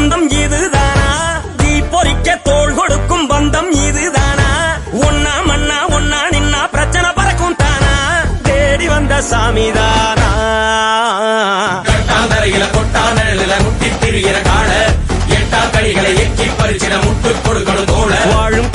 சொந்தம் இதுதானா தீ பொறிக்க தோள் கொடுக்கும் பந்தம் இதுதானா ஒன்னா மண்ணா ஒன்னா நின்னா பிரச்சனை பறக்கும் தானா தேடி வந்த சாமிதானா கட்டாந்தரையில கொட்டானல முட்டி திரிகிற கால எட்டா கைகளை எக்கி பறிச்சிட முட்டு கொடுக்கணும் தோழ வாழும்